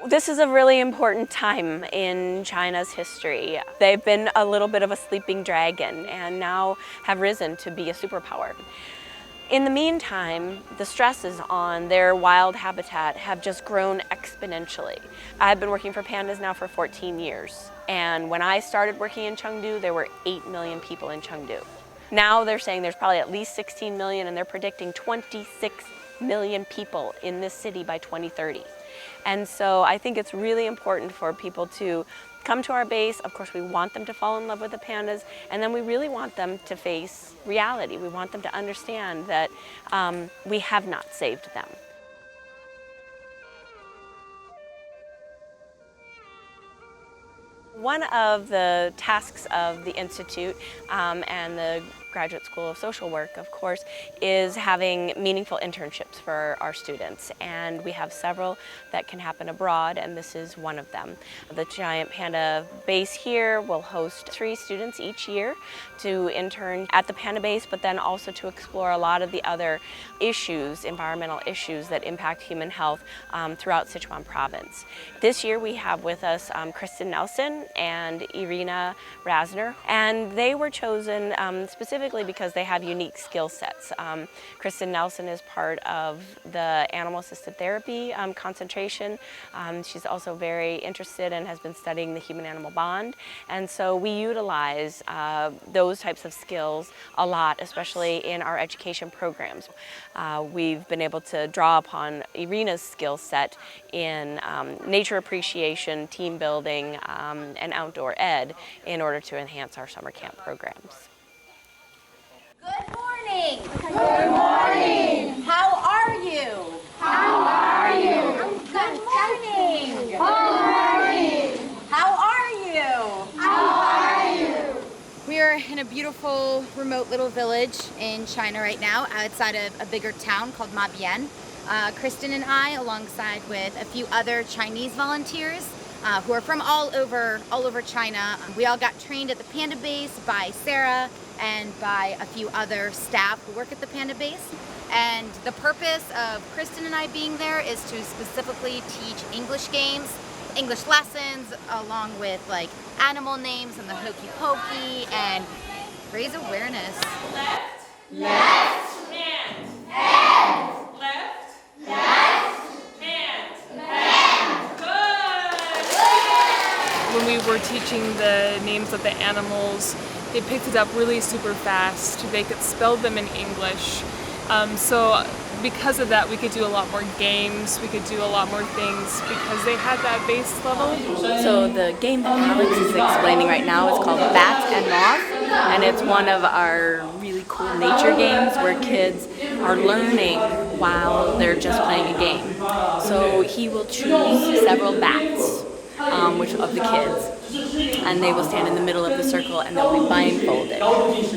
This is a really important time in China's history. They've been a little bit of a sleeping dragon and now have risen to be a superpower. In the meantime, the stresses on their wild habitat have just grown exponentially. I've been working for pandas now for 14 years, and when I started working in Chengdu, there were 8 million people in Chengdu. Now they're saying there's probably at least 16 million, and they're predicting 26 million people in this city by 2030. And so I think it's really important for people to come to our base. Of course, we want them to fall in love with the pandas, and then we really want them to face reality. We want them to understand that we have not saved them. One of the tasks of the Institute and the Graduate School of Social Work, of course, is having meaningful internships for our students. And we have several that can happen abroad, and this is one of them. The Giant Panda base here will host 3 students each year to intern at the Panda base, but then also to explore a lot of the other issues, environmental issues that impact human health throughout Sichuan province. This year we have with us Kristen Nelson and Irina Rasner, and they were chosen specifically because they have unique skill sets. Kristen Nelson is part of the animal-assisted therapy concentration. She's also very interested and has been studying the human-animal bond, and so we utilize those types of skills a lot, especially in our education programs. We've been able to draw upon Irina's skill set in nature appreciation, team building, and outdoor ed in order to enhance our summer camp programs. Good morning. Good morning. How are you? How are you? Good morning. Good morning. How are you? How are you? We are in a beautiful, remote little village in China right now, outside of a bigger town called Mabian. Kristen and I, alongside with a few other Chinese volunteers who are from all over China. We all got trained at the Panda base by Sarah and by a few other staff who work at the Panda base. And the purpose of Kristen and I being there is to specifically teach English games, English lessons, along with like animal names and the hokey pokey, and raise awareness. Left. Left. Hand. Hand. Left. Left. Hand. Hand. Good. When we were teaching the names of the animals, they picked it up really super fast. They could spell them in English. So because of that, we could do a lot more games, we could do a lot more things because they had that base level. So the game that Alex is explaining right now is called Bat and Moth, and it's one of our really cool nature games where kids are learning while they're just playing a game. So he will choose several bats, which of the kids, and they will stand in the middle of the circle and they'll be blindfolded.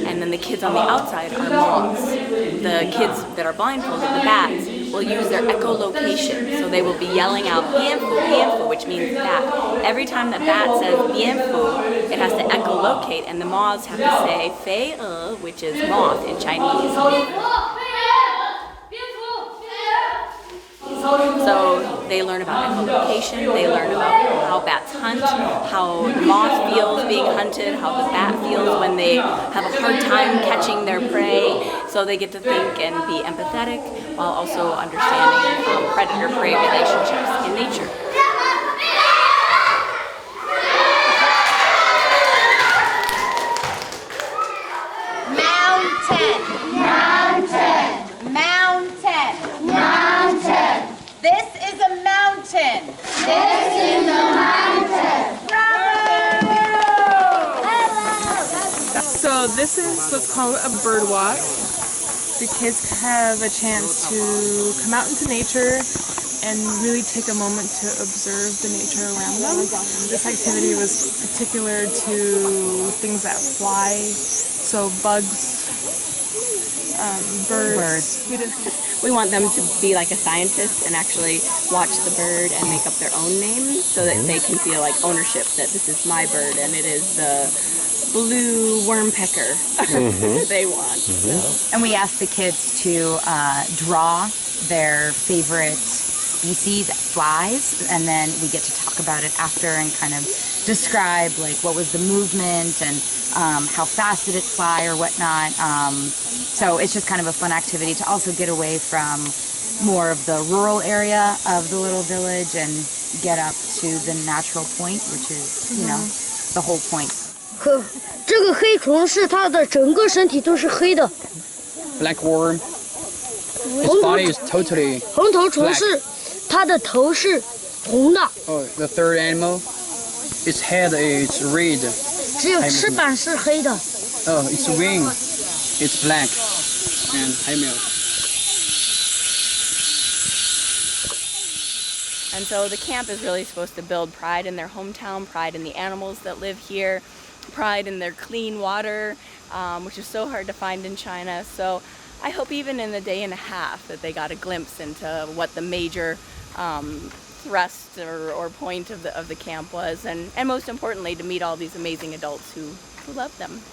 And then the kids on the outside are moths. The kids that are blindfolded, the bats, will use their echolocation. So they will be yelling out bien fu, which means bat. Every time the bat says bien fu, it has to echolocate, and the moths have to say fei which is moth in Chinese. So they learn about echolocation, they learn about how bats hunt, how the moth feels being hunted, how the bat feels when they have a hard time catching their prey. So they get to think and be empathetic while also understanding predator-prey relationships in nature. This is a mountain. This is a mountain. So this is what's called a bird walk. The kids have a chance to come out into nature and really take a moment to observe the nature around them. This activity was particular to things that fly, so bugs, birds. We want them to be like a scientist and actually watch the bird and make up their own name so that they can feel like ownership, that this is my bird and it is the blue worm pecker they want. And we asked the kids to draw their favorite species flies, and then we get to talk about it after and kind of describe like what was the movement and how fast did it fly or whatnot. So it's just kind of a fun activity to also get away from more of the rural area of the little village and get up to the natural point, which is, you know, the whole point. 这个黑虫是它的整个身体都是黑的。 Black worm. Its body is totally 红头虫是它的头是红的， Oh, the third animal, its head is red. 只有翅膀是黑的。 Oh, its wing, it's black. And 还有没有？ And so the camp is really supposed to build pride in their hometown, pride in the animals that live here, pride in their clean water, which is so hard to find in China. So I hope even in the day and a half that they got a glimpse into what the major thrust or point of the camp was, and most importantly to meet all these amazing adults who love them.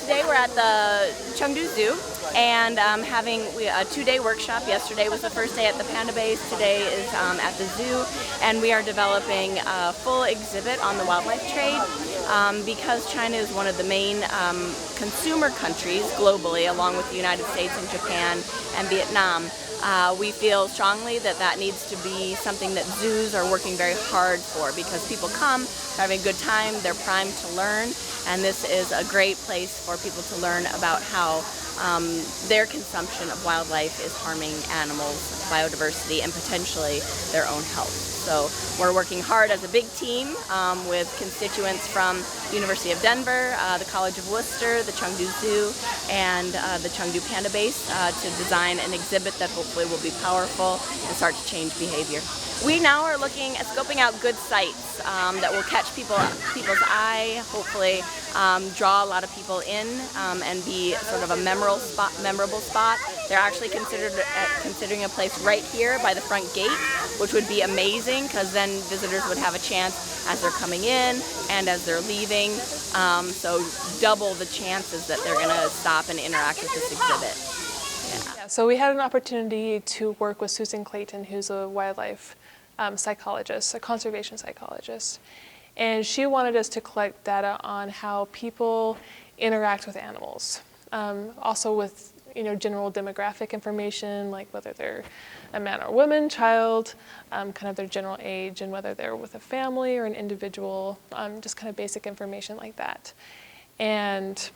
Today we're at the Chengdu Zoo and having a two-day workshop. Yesterday was the first day at the Panda Base. Today is at the zoo, and we are developing a full exhibit on the wildlife trade because China is one of the main consumer countries globally, along with the United States and Japan and Vietnam. We feel strongly that that needs to be something that zoos are working very hard for, because people come, they're having a good time, they're primed to learn, and this is a great place for people to learn about how their consumption of wildlife is harming animals, biodiversity, and potentially their own health. So we're working hard as a big team with constituents from the University of Denver, the College of Worcester, the Chengdu Zoo, and the Chengdu Panda Base to design an exhibit that hopefully will be powerful and start to change behavior. We now are looking at scoping out good sites that will catch people's eye, hopefully draw a lot of people in and be sort of a memorable spot. They're actually considering a place right here by the front gate, which would be amazing, because then visitors would have a chance as they're coming in and as they're leaving. So double the chances that they're going to stop and interact with this exhibit. Yeah, so we had an opportunity to work with Susan Clayton, who's a wildlife psychologist, a conservation psychologist. And she wanted us to collect data on how people interact with animals. Also with general demographic information, like whether they're a man or woman, child, kind of their general age, and whether they're with a family or an individual, just kind of basic information like that. And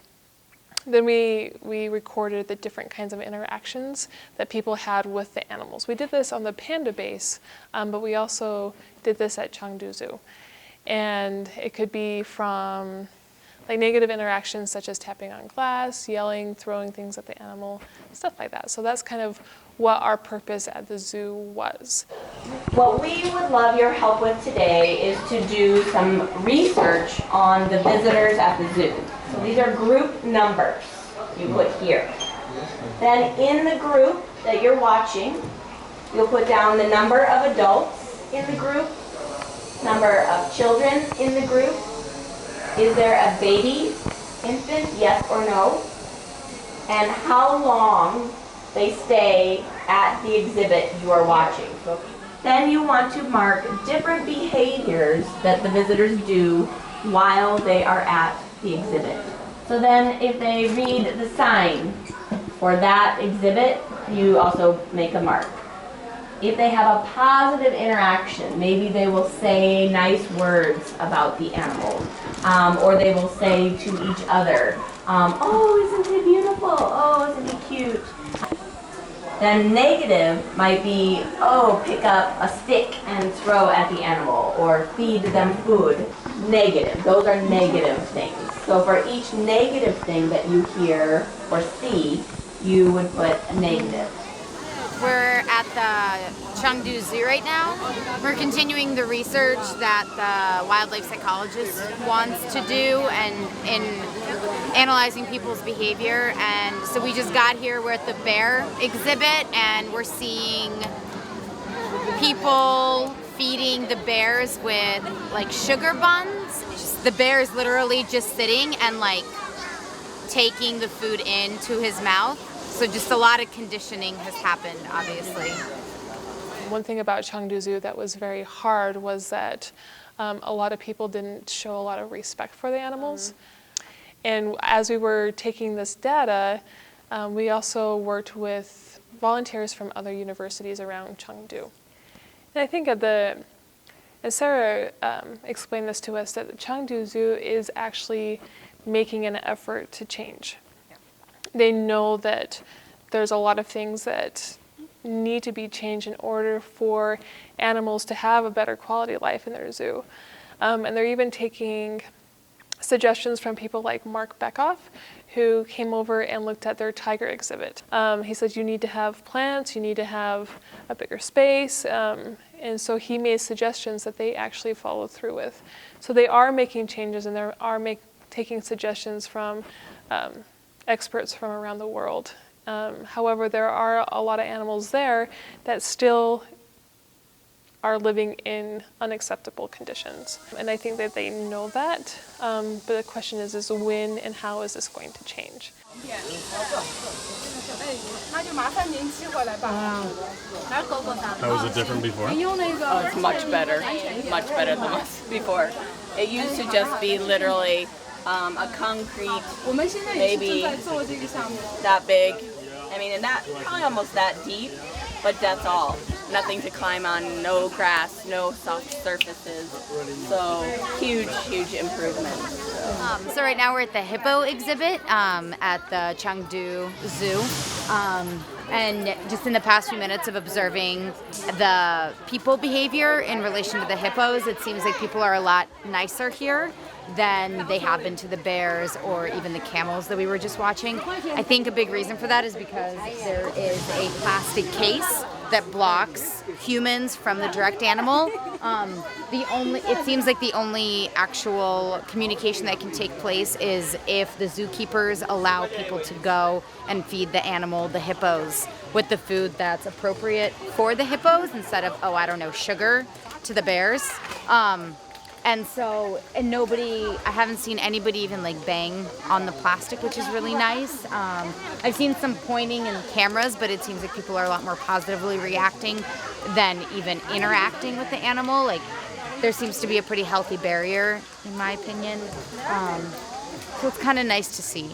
then we recorded the different kinds of interactions that people had with the animals. We did this on the Panda Base, but we also did this at Chengdu Zoo. And it could be from like negative interactions such as tapping on glass, yelling, throwing things at the animal, stuff like that. So that's kind of what our purpose at the zoo was. What we would love your help with today is to do some research on the visitors at the zoo. So these are group numbers you put here. Then in the group that you're watching, you'll put down the number of adults in the group, number of children in the group. Is there a baby, infant, yes or no? And how long they stay at the exhibit you are watching. Then you want to mark different behaviors that the visitors do while they are at the exhibit. So then if they read the sign for that exhibit, you also make a mark. If they have a positive interaction, maybe they will say nice words about the animal, or they will say to each other, oh, isn't he beautiful? Oh, isn't he cute? Then negative might be, oh, pick up a stick and throw at the animal, or feed them food. Negative. Those are negative things. So for each negative thing that you hear or see, you would put a negative. We're at the Chengdu Zoo right now. We're continuing the research that the wildlife psychologist wants to do and in analyzing people's behavior. And so we just got here, we're at the bear exhibit, and we're seeing people feeding the bears with like sugar buns. The bear is literally just sitting and like taking the food into his mouth. So just a lot of conditioning has happened, obviously. One thing about Chengdu Zoo that was very hard was that a lot of people didn't show a lot of respect for the animals. And as we were taking this data, we also worked with volunteers from other universities around Chengdu. And I think as Sarah explained this to us, that the Chengdu Zoo is actually making an effort to change. They know that there's a lot of things that need to be changed in order for animals to have a better quality of life in their zoo. And they're even taking suggestions from people like Mark Beckoff, who came over and looked at their tiger exhibit. He said, you need to have plants, you need to have a bigger space, and so he made suggestions that they actually followed through with. So they are making changes, and they are taking suggestions from experts from around the world. However, there are a lot of animals there that still are living in unacceptable conditions. And I think that they know that, but the question is when and how is this going to change? How was it different before? Oh, it's much better than before. It used to just be literally a concrete, maybe that big. I mean, and that probably almost that deep, but that's all. Nothing to climb on, no grass, no soft surfaces. So huge improvement. So right now we're at the hippo exhibit at the Chengdu Zoo. And just in the past few minutes of observing the people behavior in relation to the hippos, it seems like people are a lot nicer here than they have been to the bears or even the camels that we were just watching. I think a big reason for that is because there is a plastic case that blocks humans from the direct animal. It seems like the only actual communication that can take place is if the zookeepers allow people to go and feed the animal, the hippos, with the food that's appropriate for the hippos instead of, sugar to the bears. And I haven't seen anybody even like bang on the plastic, which is really nice. I've seen some pointing and cameras, but it seems like people are a lot more positively reacting than even interacting with the animal. Like there seems to be a pretty healthy barrier, in my opinion. So it's kind of nice to see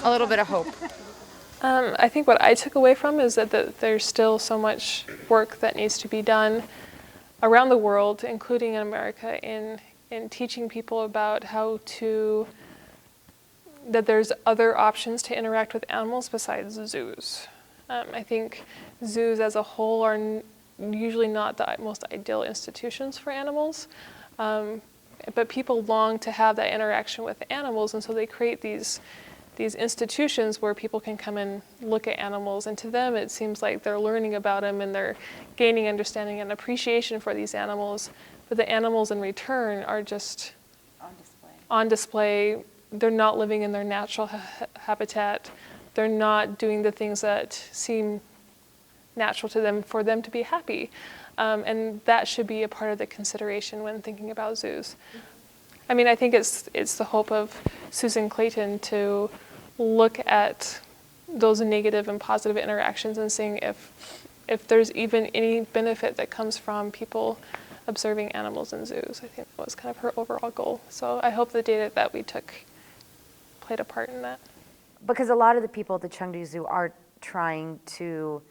a little bit of hope. I think what I took away from is that there's still so much work that needs to be done around the world, including in America, in teaching people about that there's other options to interact with animals besides zoos. I think zoos as a whole are usually not the most ideal institutions for animals, but people long to have that interaction with animals, and so they create these institutions where people can come and look at animals, and to them it seems like they're learning about them and they're gaining understanding and appreciation for these animals, but the animals in return are just on display. They're not living in their natural habitat. They're not doing the things that seem natural to them for them to be happy, and that should be a part of the consideration when thinking about zoos. I mean, I think it's the hope of Susan Clayton to look at those negative and positive interactions and seeing if there's even any benefit that comes from people observing animals in zoos. I think that was kind of her overall goal. So I hope the data that we took played a part in that. Because a lot of the people at the Chengdu Zoo are trying to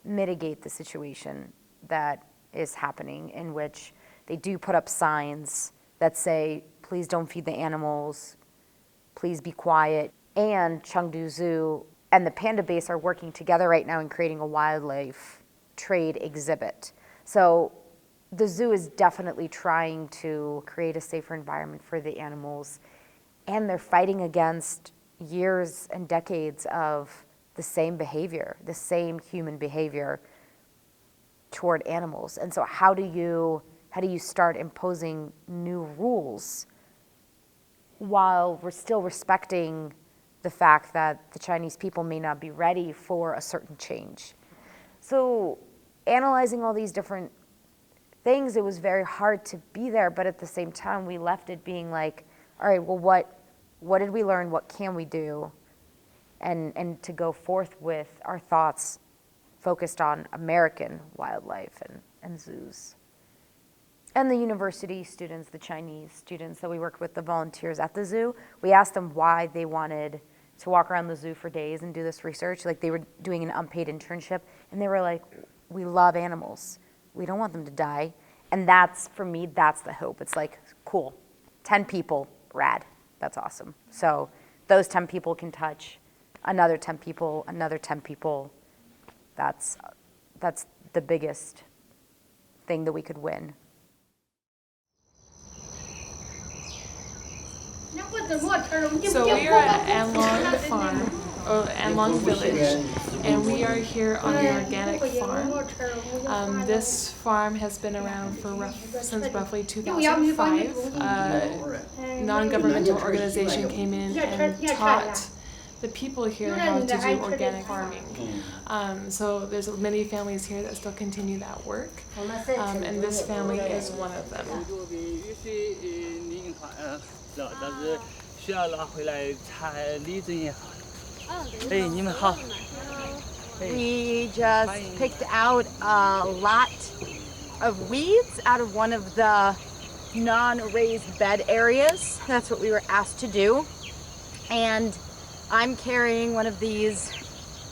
mitigate the situation that is happening, in which they do put up signs that say, please don't feed the animals, please be quiet. And Chengdu Zoo and the Panda Base are working together right now in creating a wildlife trade exhibit. So the zoo is definitely trying to create a safer environment for the animals, and they're fighting against years and decades of the same behavior, the same human behavior toward animals. And so how do you start imposing new rules while we're still respecting the fact that the Chinese people may not be ready for a certain change? So analyzing all these different things, it was very hard to be there, but at the same time, we left it being like, all right, well, what did we learn? What can we do? And to go forth with our thoughts focused on American wildlife and zoos. And the university students, the Chinese students that we worked with, the volunteers at the zoo, we asked them why they wanted to walk around the zoo for days and do this research. Like, they were doing an unpaid internship, and they were like, we love animals. We don't want them to die. And that's, for me, that's the hope. It's like, cool, 10 people, rad, that's awesome. So those 10 people can touch another 10 people, another 10 people. That's the biggest thing that we could win. So we are at Anlong Farm, or Anlong Village, and we are here on an organic farm. This farm has been around since roughly 2005. A non-governmental organization came in and taught the people here how to do organic farming. So there's many families here that still continue that work, and this family is one of them. We just picked out a lot of weeds out of one of the non-raised bed areas. That's what we were asked to do. And I'm carrying one of these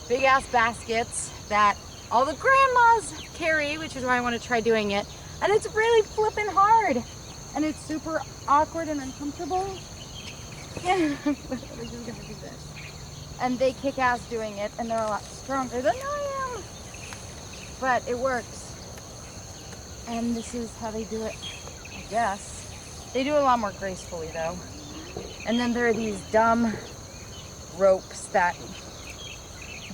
big ass baskets that all the grandmas carry, which is why I want to try doing it. And it's really flipping hard. And it's super awkward and uncomfortable. Yeah, we're just gonna do this. And they kick ass doing it, and they're a lot stronger than I am. But it works. And this is how they do it, I guess. They do it a lot more gracefully though. And then there are these dumb ropes that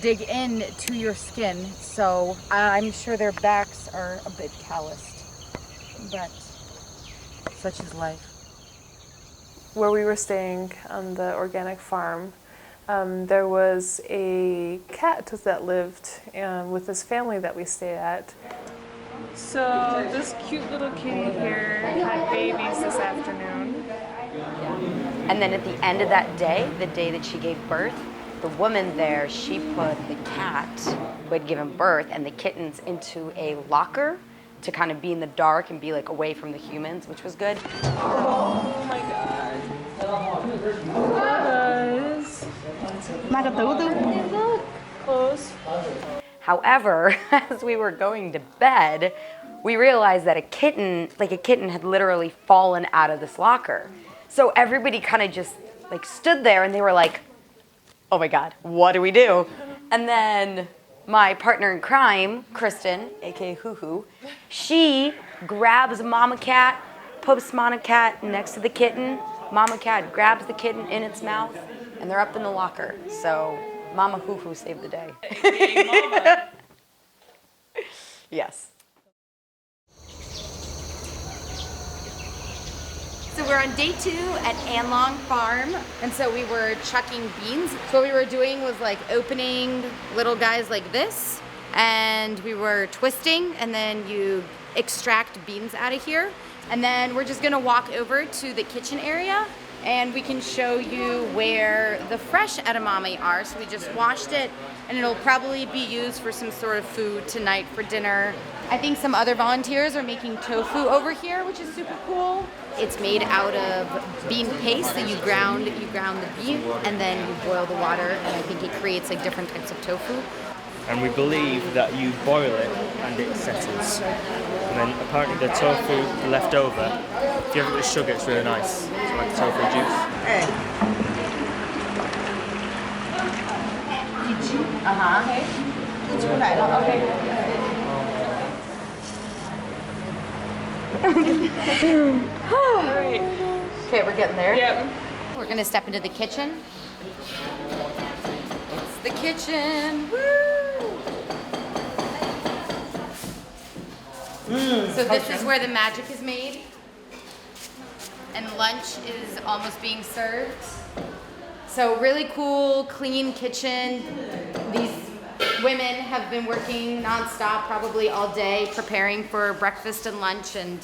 dig into your skin, so I'm sure their backs are a bit calloused, but such is life. Where we were staying on the organic farm, there was a cat that lived with this family that we stayed at. So this cute little kitty here had babies this afternoon. And then at the end of that day, the day that she gave birth, the woman there, she put the cat who had given birth and the kittens into a locker to kind of be in the dark and be like away from the humans, which was good. Oh my god. Close. However, as we were going to bed, we realized that a kitten had literally fallen out of this locker. So everybody kind of just like stood there and they were like, oh my God, what do we do? And then my partner in crime, Kristen, aka Hoo Hoo, she grabs Mama Cat, puts Mama Cat next to the kitten. Mama Cat grabs the kitten in its mouth, and they're up in the locker. So Mama Hoo Hoo saved the day. Hey, Mama. Yes. So we're on day 2 at Anlong Farm, and so we were chucking beans. So what we were doing was like opening little guys like this, and we were twisting, and then you extract beans out of here. And then we're just gonna walk over to the kitchen area, and we can show you where the fresh edamame are. So we just washed it, and it'll probably be used for some sort of food tonight for dinner. I think some other volunteers are making tofu over here, which is super cool. It's made out of bean paste that you ground the bean, and then you boil the water, and I think it creates like different types of tofu. And we believe that you boil it and it settles. And then apparently the tofu left over, if you have it with sugar, it's really nice. It's like tofu juice. Okay, we're getting there. Yep. We're gonna step into the kitchen. It's the kitchen. Woo! So this is where the magic is made. And lunch is almost being served. So really cool, clean kitchen. These women have been working nonstop, probably all day, preparing for breakfast and lunch and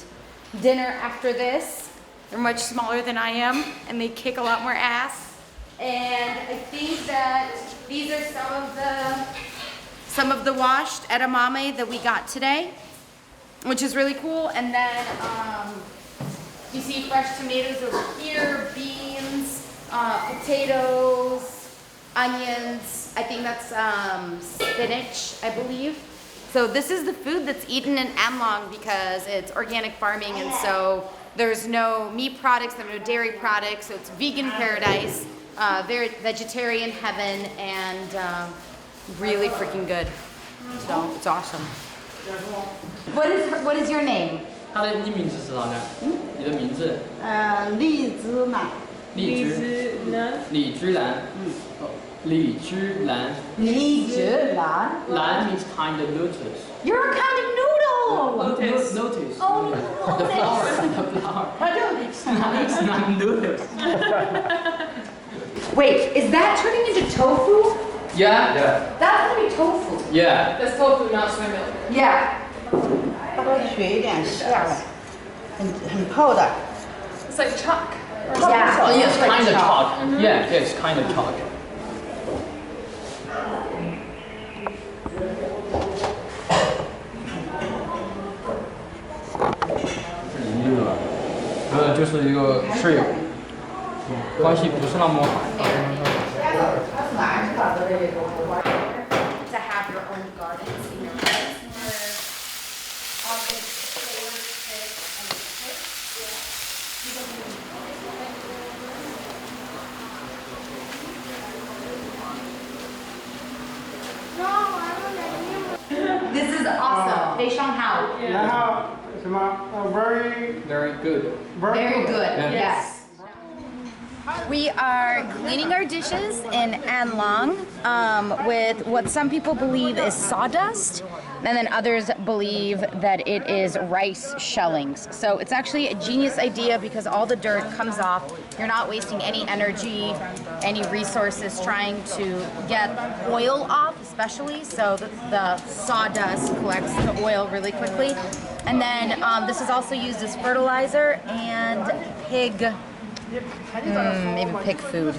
dinner after this. They're much smaller than I am, and they kick a lot more ass. And I think that these are some of the washed edamame that we got today, which is really cool. And then you see fresh tomatoes over here, beans, potatoes, onions. I think that's spinach, I believe. So this is the food that's eaten in Anlong because it's organic farming, and so there's no meat products, there's no dairy products, so it's vegan paradise, very vegetarian heaven, and really freaking good. So it's awesome. What is your name? 你名字知道的？你的名字？荔枝嘛。荔枝兰。荔枝兰。荔枝兰。荔枝兰。兰 means kind of lotus. You're a kind of noodle. Lotus. Oh, The flower. It's not noodles. Wait, is that turning into tofu? Yeah. That's gonna be tofu. Yeah. That's tofu, not soy milk. Yeah. 多学一点下来，很厚的。 It's like chalk. Yeah. Oh, yes, kind of chalk. Yeah, yes, kind of chalk. 就是一个室友，关系不是那么好。 To have your own gardens in your place where August 4th, 5th, and 6th. This is awesome. 非常好. 然后什么？very good. Very good. Yeah. Yes. We are cleaning our dishes in Anlong with what some people believe is sawdust, and then others believe that it is rice shellings. So it's actually a genius idea because all the dirt comes off. You're not wasting any energy, any resources trying to get oil off, especially. So the sawdust collects the oil really quickly. And then this is also used as fertilizer and maybe pig food.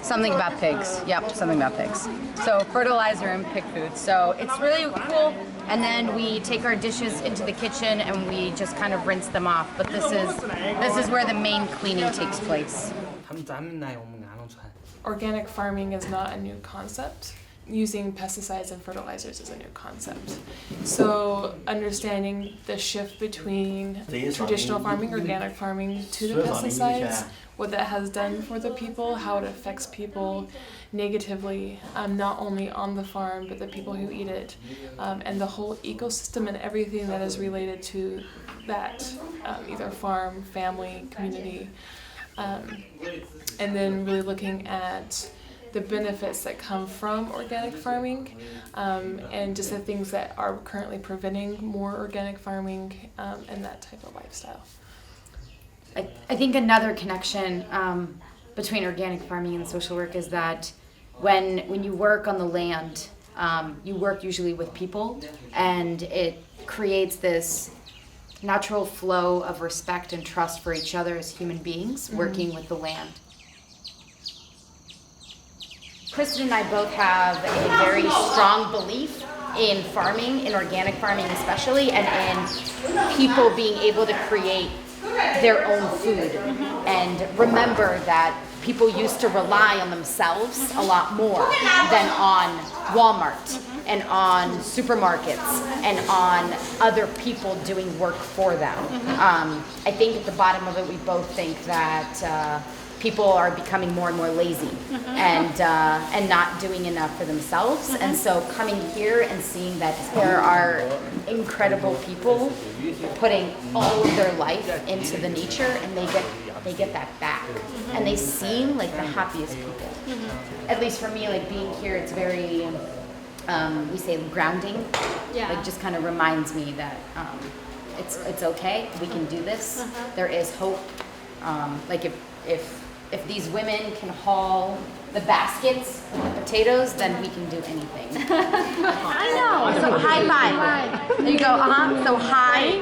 Something about pigs. Yep, something about pigs. So fertilizer and pig food. So it's really cool. And then we take our dishes into the kitchen and we just kind of rinse them off. But this is where the main cleaning takes place. Organic farming is not a new concept. Using pesticides and fertilizers is a new concept. So understanding the shift between traditional farming, organic farming to the pesticides, what that has done for the people, how it affects people negatively, not only on the farm, but the people who eat it, and the whole ecosystem and everything that is related to that, either farm, family, community, and then really looking at the benefits that come from organic farming, and just the things that are currently preventing more organic farming and that type of lifestyle. I think another connection between organic farming and social work is that when you work on the land, you work usually with people, and it creates this natural flow of respect and trust for each other as human beings working with the land. Kristen and I both have a very strong belief in farming, in organic farming especially, and in people being able to create their own food. And remember that people used to rely on themselves a lot more than on Walmart and on supermarkets and on other people doing work for them. I think at the bottom of it, we both think that people are becoming more and more lazy and not doing enough for themselves. And so coming here and seeing that there are incredible people putting all of their life into the nature, and they get that back, and they seem like the happiest people. At least for me, like being here, it's very we say grounding. Like just kind of reminds me that it's okay. We can do this. There is hope. Like if if these women can haul the baskets with the potatoes, then we can do anything. I know. So high five. There you go. So high.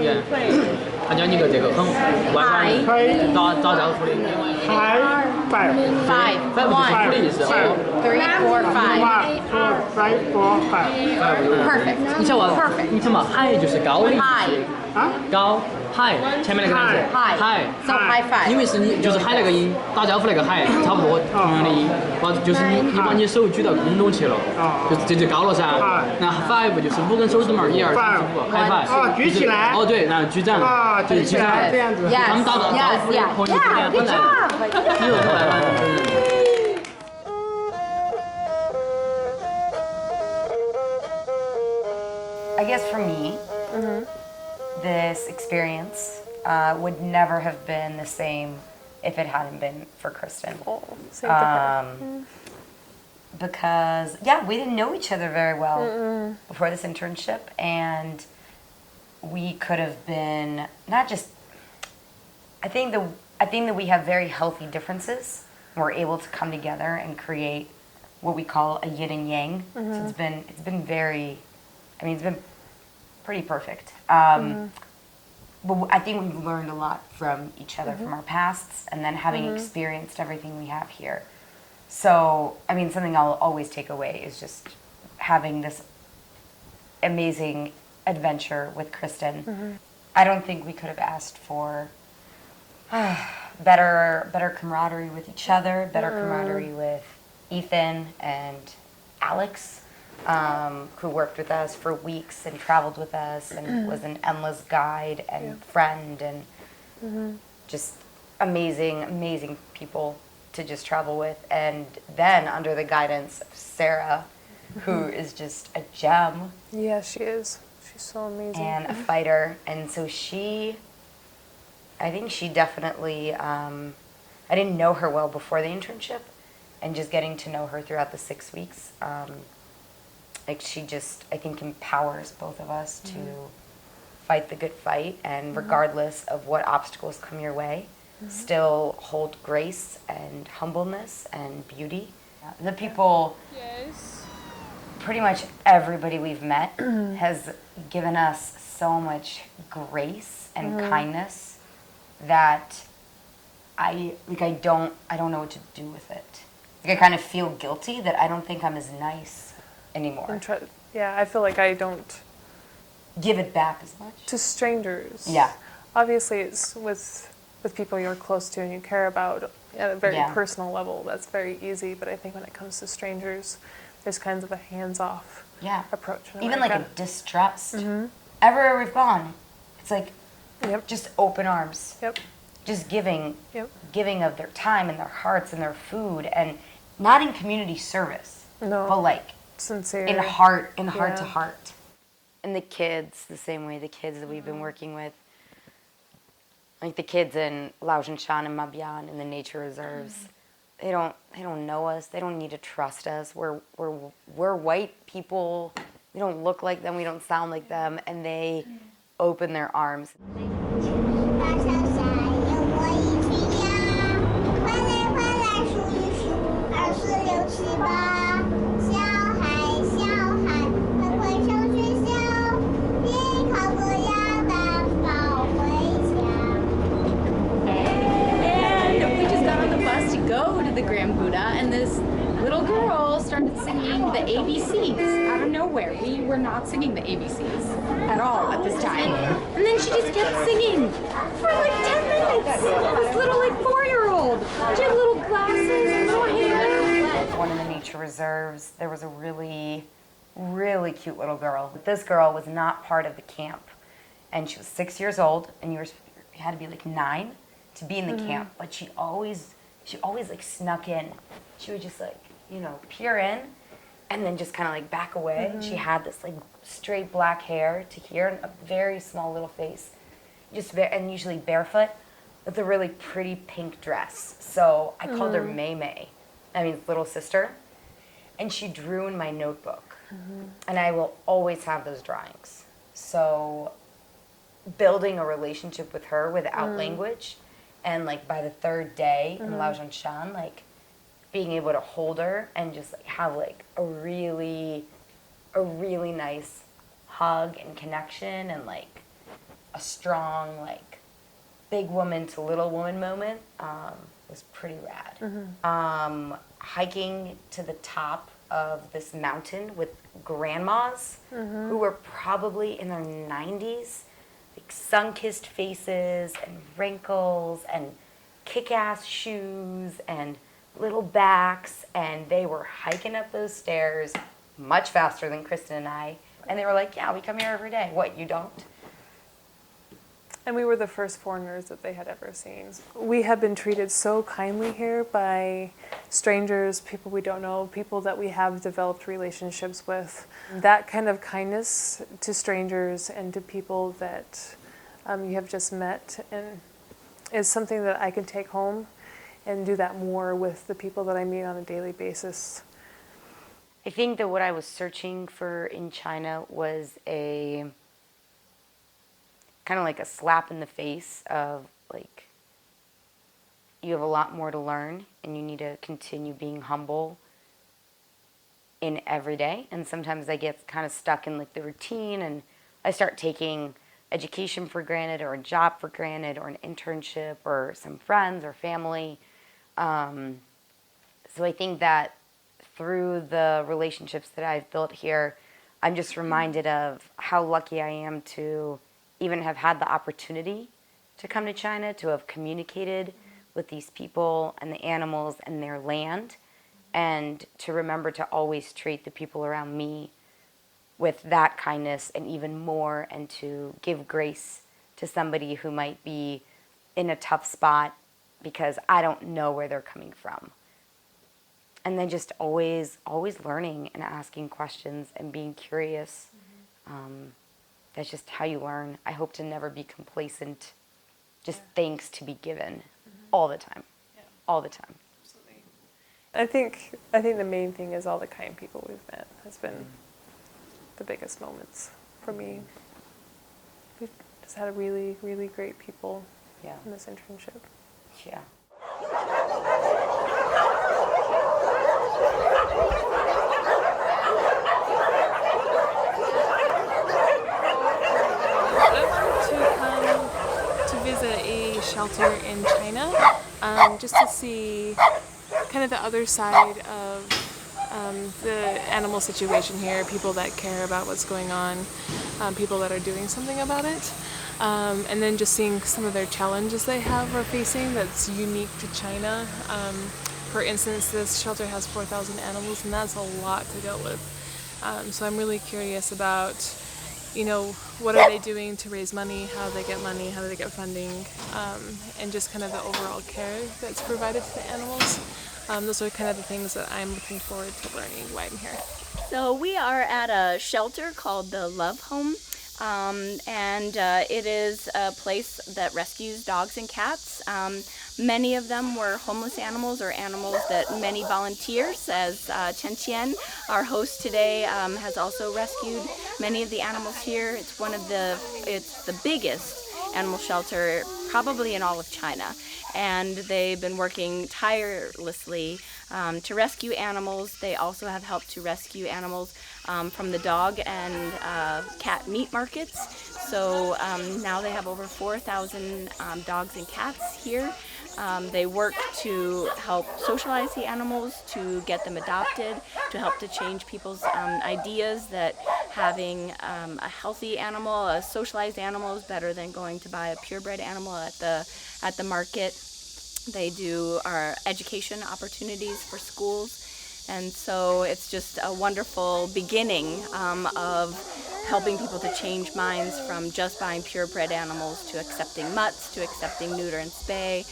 Yeah. 他讲一个这个很外观打招呼的。Five. 5就是福利的意思哦。 3, 4, 5. Perfect. 你晓得吧 Perfect. 你看嘛，海就是高的意思。高海前面那个单词 海 So high five. 因为是你就是海那个音，打招呼那个海差不多同样的音，就是你把你手举到空中去了，就这就高了噻。那 five 就是5根手指嘛，1、2、3、4、5，high five。举起来。哦对，然后举掌，就是举掌这样子。他们打招呼的朋友就这样很来。你又来了。I guess for me, this experience would never have been the same if it hadn't been for Kristen. Same different. Because, yeah, we didn't know each other very well before this internship, and we could have been not just. I think that we have very healthy differences. We're able to come together and create what we call a yin and yang. So it's been very. I mean, it's been pretty perfect. But I think we've learned a lot from each other, from our pasts, and then having experienced everything we have here. So, I mean, something I'll always take away is just having this amazing adventure with Kristen. I don't think we could have asked for better camaraderie with each other, better camaraderie with Ethan and Alex. Who worked with us for weeks and traveled with us and was an endless guide and friend and just amazing people to just travel with. And then under the guidance of Sarah, who is just a gem. Yeah, she is. She's so amazing. And a fighter. And so I think she definitely, I didn't know her well before the internship, and just getting to know her throughout the 6 weeks, like she just, I think, empowers both of us to fight the good fight, and regardless of what obstacles come your way, still hold grace and humbleness and beauty. The people, pretty much everybody we've met has given us so much grace and kindness that I don't know what to do with it. Like I kind of feel guilty that I don't think I'm as nice anymore. Yeah, I feel like I don't give it back as much to strangers. Yeah. Obviously, it's with people you're close to and you care about at a very personal level. That's very easy. But I think when it comes to strangers, there's kinds of a hands-off approach. Even like a distrust. Everywhere we've gone, it's like just open arms. Just giving of their time and their hearts and their food, and not in community service, but like sincere, in heart to heart. And the kids, the same way, the kids that we've been working with, like the kids in Laotianshan and Mabian in the nature reserves, they don't know us. They don't need to trust us. We're white people. We don't look like them. We don't sound like them, and they open their arms. The Grand Buddha, and this little girl started singing the ABCs out of nowhere. We were not singing the ABCs at all at this time. And then she just kept singing for like 10 minutes. This little like 4-year-old. She had little glasses and little hair. One of the nature reserves, there was a really cute little girl. This girl was not part of the camp, and she was 6 years old, and you had to be like 9 to be in the camp, but she always like snuck in. She would just like, peer in and then just kind of like back away. She had this like straight black hair to here and a very small little face. And usually barefoot with a really pretty pink dress. So I called her May May, little sister. And she drew in my notebook. And I will always have those drawings. So building a relationship with her without language, And like by the third day in Laojianshan, like being able to hold her and just like have like a really nice hug and connection and like a strong like big woman to little woman moment was pretty rad. Hiking to the top of this mountain with grandmas who were probably in their 90s, like sun-kissed faces and wrinkles and kick-ass shoes and little backs, and they were hiking up those stairs much faster than Kristen and I, and they were like, yeah, we come here every day. What, you don't? And we were the first foreigners that they had ever seen. We have been treated so kindly here by strangers, people we don't know, people that we have developed relationships with. That kind of kindness to strangers and to people that you have just met and is something that I can take home and do that more with the people that I meet on a daily basis. I think that what I was searching for in China was a kind of like a slap in the face of like, you have a lot more to learn and you need to continue being humble in every day. And sometimes I get kind of stuck in like the routine and I start taking education for granted or a job for granted or an internship or some friends or family. So I think that through the relationships that I've built here, I'm just reminded of how lucky I am to even have had the opportunity to come to China, to have communicated with these people and the animals and their land, and to remember to always treat the people around me with that kindness and even more, and to give grace to somebody who might be in a tough spot because I don't know where they're coming from. And then just always learning and asking questions and being curious. That's just how you learn. I hope to never be complacent, just thanks to be given all the time, all the time. Absolutely. I think the main thing is all the kind people we've met has been the biggest moments for me. We've just had really, really great people in this internship. Yeah. Visit a shelter in China, just to see kind of the other side of the animal situation here, people that care about what's going on, people that are doing something about it, and then just seeing some of their challenges they have or facing that's unique to China. For instance, this shelter has 4,000 animals, and that's a lot to deal with. So I'm really curious about what are they doing to raise money, how do they get money, how do they get funding, and just kind of the overall care that's provided to the animals. Those are kind of the things that I'm looking forward to learning while I'm here. So we are at a shelter called the Love Home, and it is a place that rescues dogs and cats. Many of them were homeless animals or animals that many volunteers, as Chen Qian, our host today, has also rescued many of the animals here. It's the biggest animal shelter probably in all of China, and they've been working tirelessly to rescue animals. They also have helped to rescue animals from the dog and cat meat markets. So now they have over 4,000 dogs and cats here. They work to help socialize the animals, to get them adopted, to help to change people's ideas that having a healthy animal, a socialized animal, is better than going to buy a purebred animal at the market. They do our education opportunities for schools, and so it's just a wonderful beginning of helping people to change minds from just buying purebred animals to accepting mutts, to accepting neuter and spay,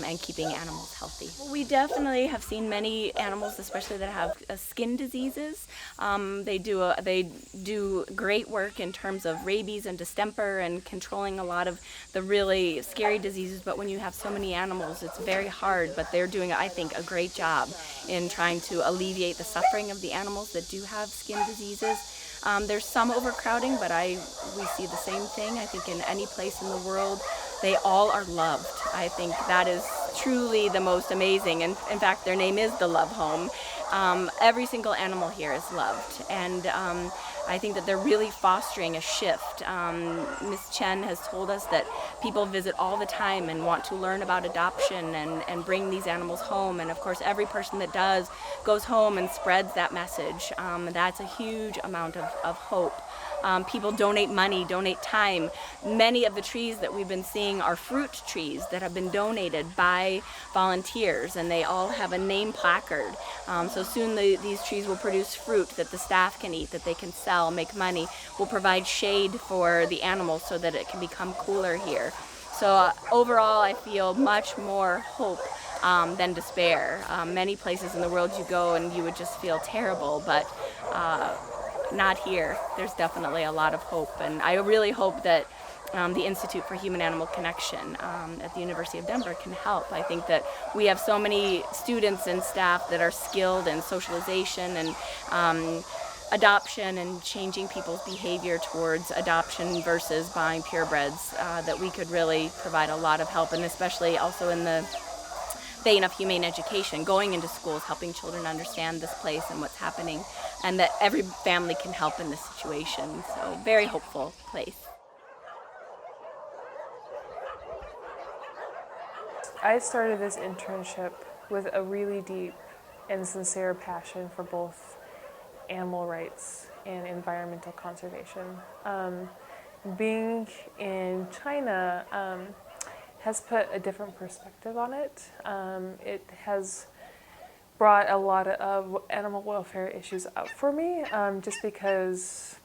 and keeping animals healthy. We definitely have seen many animals, especially that have skin diseases. They do great work in terms of rabies and distemper and controlling a lot of the really scary diseases, but when you have so many animals, it's very hard, but they're doing, I think, a great job in trying to alleviate the suffering of the animals that do have skin diseases. There's some overcrowding, but we see the same thing. I think in any place in the world they all are loved. I think that is truly the most amazing, and in fact their name is the Love Home. Every single animal here is loved, and I think that they're really fostering a shift. Ms. Chen has told us that people visit all the time and want to learn about adoption and bring these animals home, and of course every person that does goes home and spreads that message. That's a huge amount of hope. People donate money, donate time. Many of the trees that we've been seeing are fruit trees that have been donated by volunteers, and they all have a name placard. So soon these trees will produce fruit that the staff can eat, that they can sell, make money. Will provide shade for the animals so that it can become cooler here. So overall, I feel much more hope than despair. Many places in the world you go and you would just feel terrible, but not here. There's definitely a lot of hope, and I really hope that the Institute for Human-Animal Connection at the University of Denver can help. I think that we have so many students and staff that are skilled in socialization and adoption and changing people's behavior towards adoption versus buying purebreds, that we could really provide a lot of help, and especially also in the vein of humane education, going into schools, helping children understand this place and what's happening, and that every family can help in this situation. So very hopeful place. I started this internship with a really deep and sincere passion for both animal rights and environmental conservation. Being in China has put a different perspective on it. It has brought a lot of animal welfare issues up for me, just because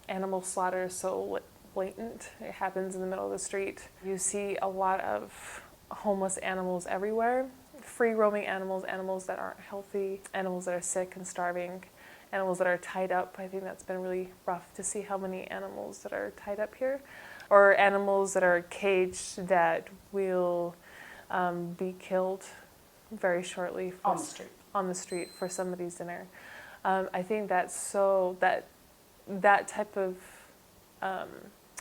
animal slaughter is so blatant. It happens in the middle of the street. You see a lot of homeless animals everywhere, free roaming animals, animals that aren't healthy, animals that are sick and starving, animals that are tied up. I think that's been really rough to see how many animals that are tied up here, or animals that are caged that will be killed very shortly on the street for somebody's dinner. I think that's so that type of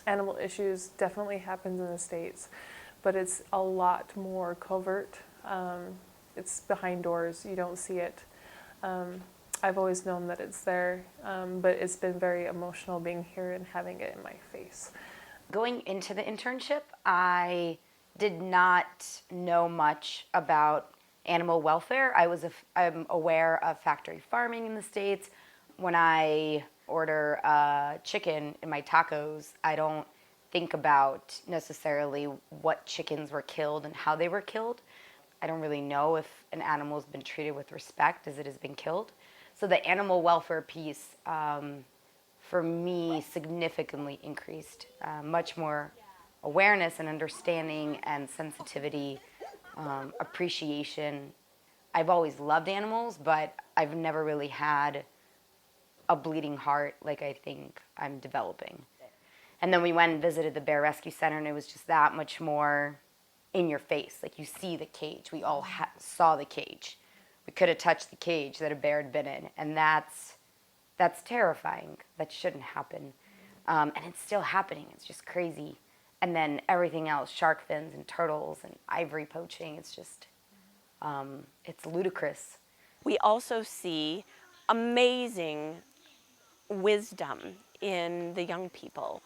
animal issues definitely happens in the States, but it's a lot more covert. It's behind doors. You don't see it. I've always known that it's there, but it's been very emotional being here and having it in my face. Going into the internship, I did not know much about animal welfare. I'm aware of factory farming in the States. When I order chicken in my tacos, I don't think about necessarily what chickens were killed and how they were killed. I don't really know if an animal has been treated with respect as it has been killed. So the animal welfare piece, for me, significantly increased. Much more awareness and understanding and sensitivity, appreciation. I've always loved animals, but I've never really had a bleeding heart like I think I'm developing. And then we went and visited the Bear Rescue Center, and it was just that much more in your face. Like, you see the cage. We all saw the cage. We could have touched the cage that a bear had been in, and that's terrifying. That shouldn't happen. And it's still happening. It's just crazy. And then everything else, shark fins and turtles and ivory poaching, it's just, it's ludicrous. We also see amazing wisdom in the young people.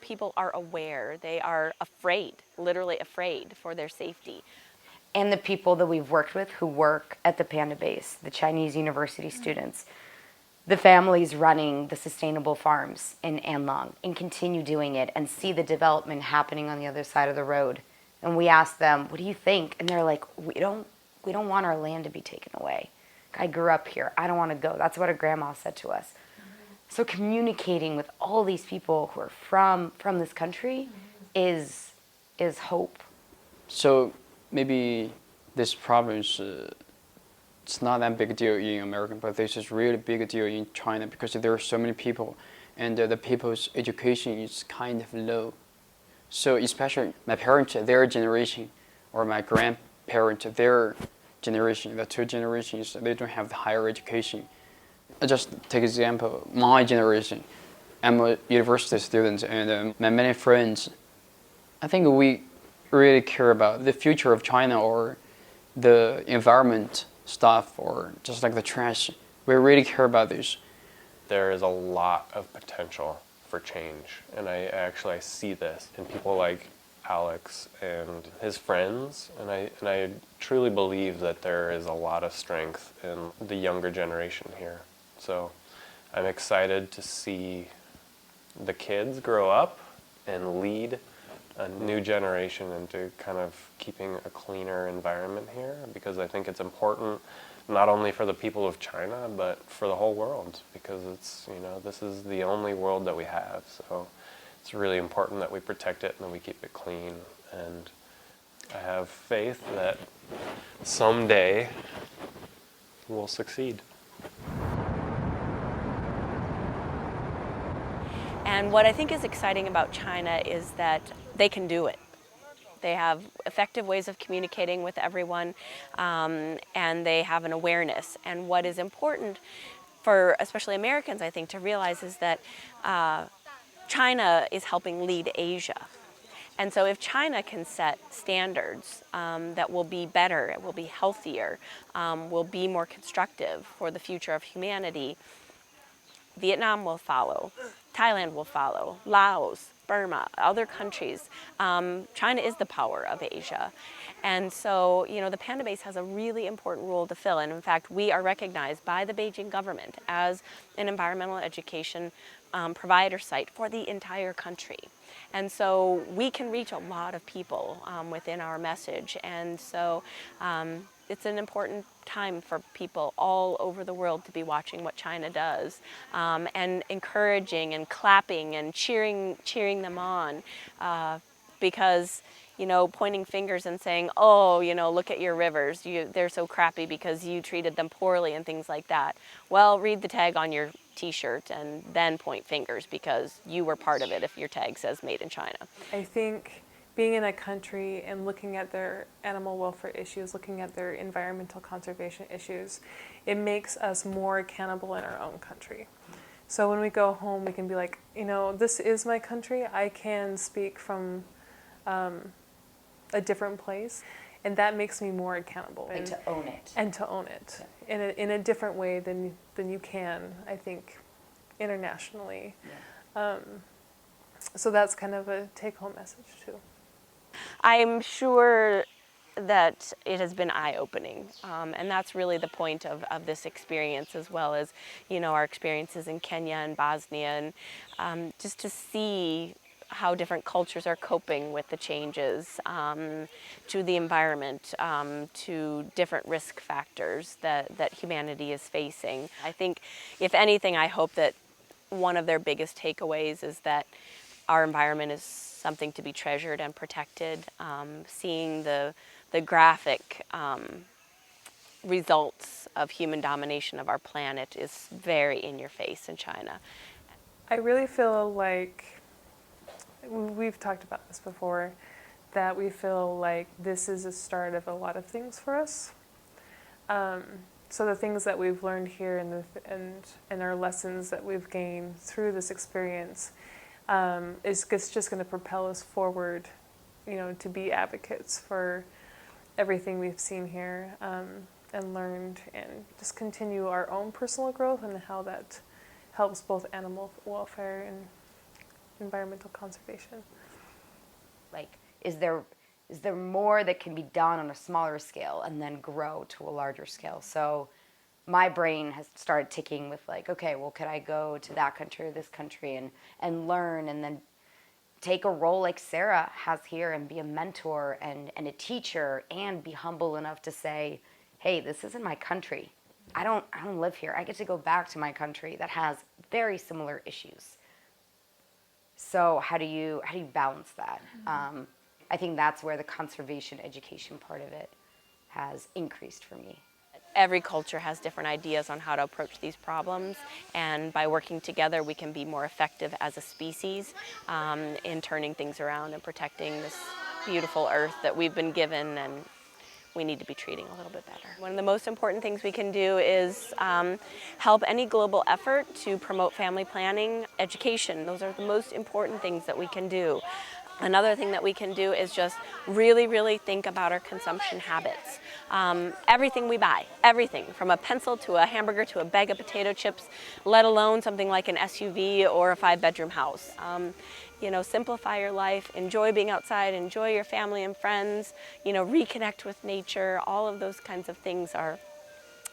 People are aware. They are afraid, literally afraid for their safety. And the people that we've worked with who work at the Panda Base, the Chinese university students, the families running the sustainable farms in Anlong, and continue doing it and see the development happening on the other side of the road. And we ask them, what do you think? And they're like, we don't want our land to be taken away. I grew up here. I don't want to go. That's what our grandma said to us. So communicating with all these people who are from this country is hope. So maybe this problem is it's not that big deal in America, but this is really big deal in China because there are so many people, and the people's education is kind of low. So especially my parents, their generation, or my grandparents, their generation, the two generations, they don't have the higher education. I just take example, my generation. I'm a university student, and my many friends, I think we really care about the future of China or the environment stuff or just like the trash. We really care about this. There is a lot of potential for change, and I see this in people like Alex and his friends, and I truly believe that there is a lot of strength in the younger generation here. So I'm excited to see the kids grow up and lead a new generation into kind of keeping a cleaner environment here, because I think it's important not only for the people of China, but for the whole world, because it's, you know, this is the only world that we have. So it's really important that we protect it and that we keep it clean. And I have faith that someday we'll succeed. And what I think is exciting about China is that they can do it. They have effective ways of communicating with everyone, and they have an awareness. And what is important for especially Americans, I think, to realize is that China is helping lead Asia. And so if China can set standards that will be better, will be healthier, will be more constructive for the future of humanity, Vietnam will follow, Thailand will follow, Laos, Burma, other countries. China is the power of Asia. And so, you know, the Panda Base has a really important role to fill. And in fact, we are recognized by the Beijing government as an environmental education provider site for the entire country. And so we can reach a lot of people within our message. And so it's an important time for people all over the world to be watching what China does and encouraging and clapping and cheering them on because, you know, pointing fingers and saying, oh, you know, look at your rivers, they're so crappy because you treated them poorly and things like that. Well, read the tag on your t-shirt and then point fingers because you were part of it if your tag says made in China. I think being in a country and looking at their animal welfare issues, looking at their environmental conservation issues, it makes us more accountable in our own country. So when we go home, we can be like, you know, this is my country. I can speak from a different place, and that makes me more accountable. And to own it. And to own it in a different way than you can, I think, internationally. Yeah. So that's kind of a take-home message too. I'm sure that it has been eye-opening, and that's really the point of this experience, as well as, you know, our experiences in Kenya and Bosnia, and just to see how different cultures are coping with the changes to the environment, to different risk factors that humanity is facing. I think, if anything, I hope that one of their biggest takeaways is that our environment is something to be treasured and protected. Seeing the graphic results of human domination of our planet is very in your face in China. I really feel like, we've talked about this before, that we feel like this is a start of a lot of things for us. So the things that we've learned here and our lessons that we've gained through this experience is just going to propel us forward, you know, to be advocates for everything we've seen here and learned, and just continue our own personal growth and how that helps both animal welfare and environmental conservation. Like, is there more that can be done on a smaller scale and then grow to a larger scale? So my brain has started ticking with like, okay, well, could I go to that country or this country and learn, and then take a role like Sarah has here and be a mentor and a teacher, and be humble enough to say, hey, this isn't my country. I don't live here. I get to go back to my country that has very similar issues. So how do you balance that? Mm-hmm. I think that's where the conservation education part of it has increased for me. Every culture has different ideas on how to approach these problems, and by working together we can be more effective as a species in turning things around and protecting this beautiful earth that we've been given and we need to be treating a little bit better. One of the most important things we can do is help any global effort to promote family planning, education. Those are the most important things that we can do. Another thing that we can do is just really think about our consumption habits. Everything we buy, everything from a pencil to a hamburger to a bag of potato chips, let alone something like an SUV or a 5-bedroom house. You know, simplify your life, enjoy being outside, enjoy your family and friends, you know, reconnect with nature. All of those kinds of things are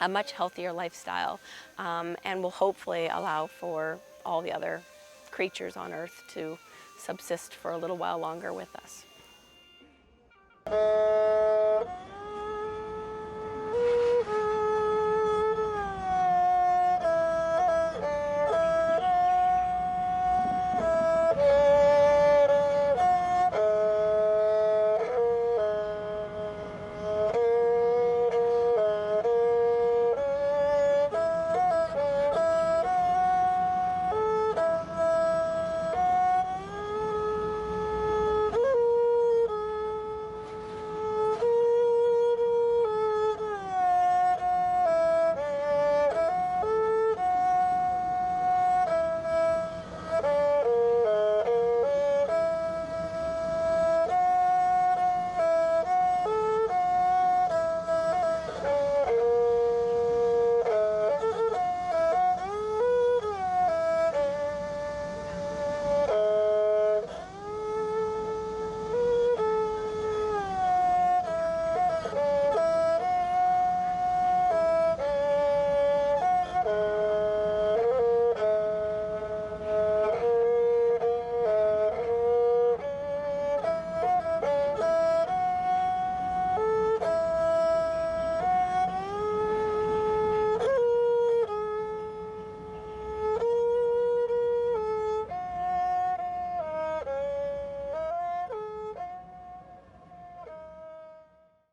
a much healthier lifestyle, and will hopefully allow for all the other creatures on Earth to subsist for a little while longer with us.